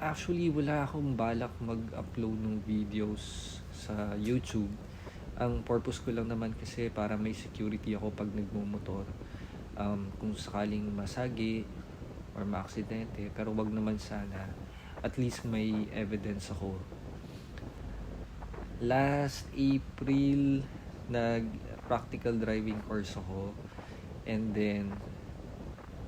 Actually, wala akong balak mag-upload ng videos sa YouTube. Ang purpose ko lang naman kasi para may security ako pag nagmumotor. Kung sakaling masagi or maaksidente, pero wag naman sana. At least may evidence ako. Last April, nag-practical driving course ako. And then,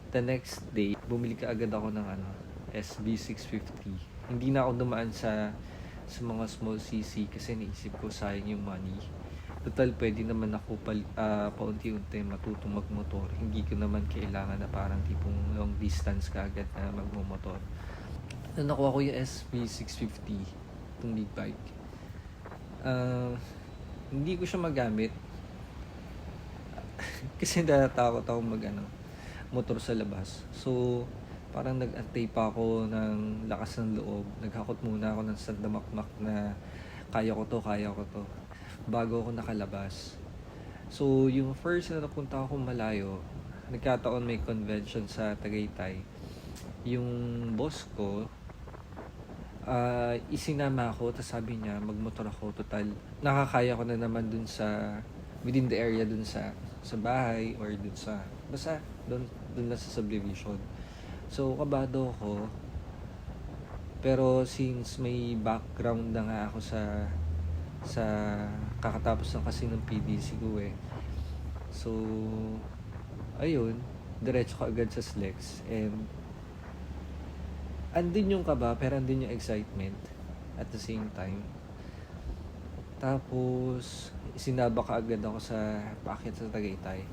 the next day, bumili ka agad ako ng SB650. Hindi na ako dumaan sa mga small CC kasi naisip ko sayang yung money. Total, pwede naman ako paunti-unti matutong magmotor. Hindi ko naman kailangan na parang tipong long distance ka agad na magmumotor. Nung nakuha ko yung SB650, itong big bike, hindi ko siya magamit kasi natatakot ako motor sa labas. So, parang nag-antay pa ako ng lakas ng loob. Naghakot muna ako ng sandamakmak na kaya ko to, bago ako nakalabas. So, yung first na napunta ako malayo, nagkataon may convention sa Tagaytay. Yung boss ko, isinama ako, tapos sabi niya, magmotor ako, total. Nakakaya ko na naman dun sa, within the area dun sa bahay, or dun sa, basta, dun na sa subdivision. So, kabado ako. Pero since may background na nga ako sa kakatapos ng kasi ng PDC ko eh. So, ayun, diretso ka agad sa SLEX. And, andun yung kaba, pero andun yung excitement at the same time. Tapos, sinaba ka agad ako sa paakyat sa Tagaytay.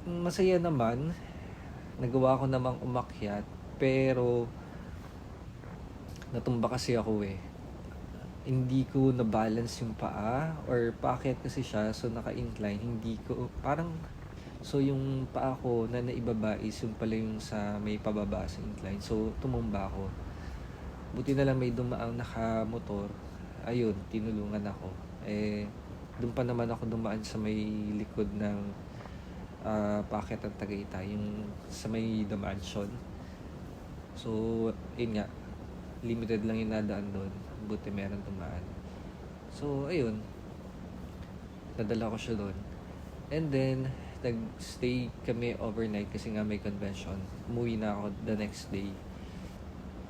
Masaya naman, nagawa ko namang umakyat, pero natumba kasi ako eh. Hindi ko na-balance yung paa, or paakyat kasi siya, so naka-incline, hindi ko, parang, so yung paa ko na naibaba is yung pala yung sa may pababa sa incline, so tumumba ako. Buti na lang may dumaang nakamotor, ayun, tinulungan ako. Doon pa naman ako dumaan sa may likod ng paakyat ng Tagaytay, yung sa may The Mansion. So, yun nga, limited lang yung nadaan doon. Buti meron dumaan. So, ayun, nadala ko siya doon. And then, nag-stay kami overnight kasi nga may convention. Umuwi na ako the next day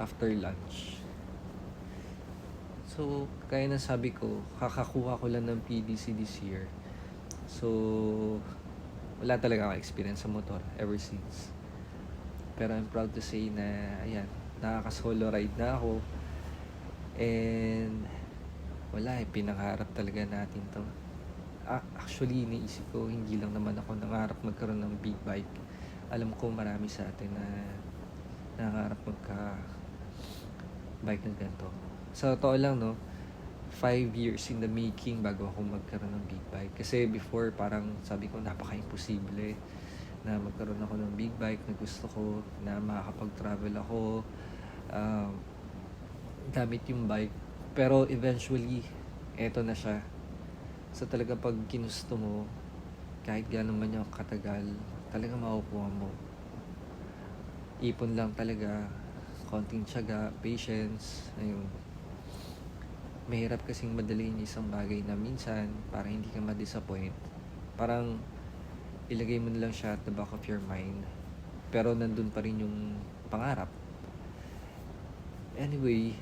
after lunch. So, kaya na sabi ko, kakakuha ko lang ng PDC this year. So, wala talaga akong experience sa motor ever since. Pero I'm proud to say na, ayan, nakaka-solo ride na ako. And, wala pinangarap talaga natin to. Actually, iniisip ko, hindi lang naman ako nangarap magkaroon ng big bike. Alam ko marami sa atin na nangarap magka-bike ng ganito. Sa totoo lang, no, 5 years in the making bago ako magkaroon ng big bike. Kasi before, parang sabi ko, napaka-imposible na magkaroon ako ng big bike na gusto ko, na makakapag-travel ako, gamit yung bike. Pero eventually, eto na siya. So talaga pag ginusto mo, kahit gano'n man yung katagal, talaga makukuha mo. Ipon lang talaga, konting tiyaga, patience, ayun. Mahirap kasing madaliin isang bagay na minsan, para hindi ka ma-disappoint. Parang, ilagay mo na lang siya at the back of your mind. Pero nandun pa rin yung pangarap. Anyway,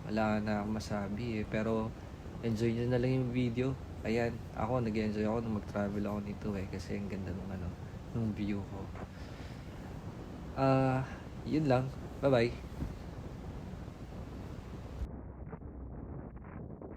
wala na akong masabi eh. Pero, enjoy nyo na lang yung video. Ayan, ako nag-enjoy ako nung mag-travel ako nito eh. Kasi ang ganda nung view ko. Yun lang. Bye-bye.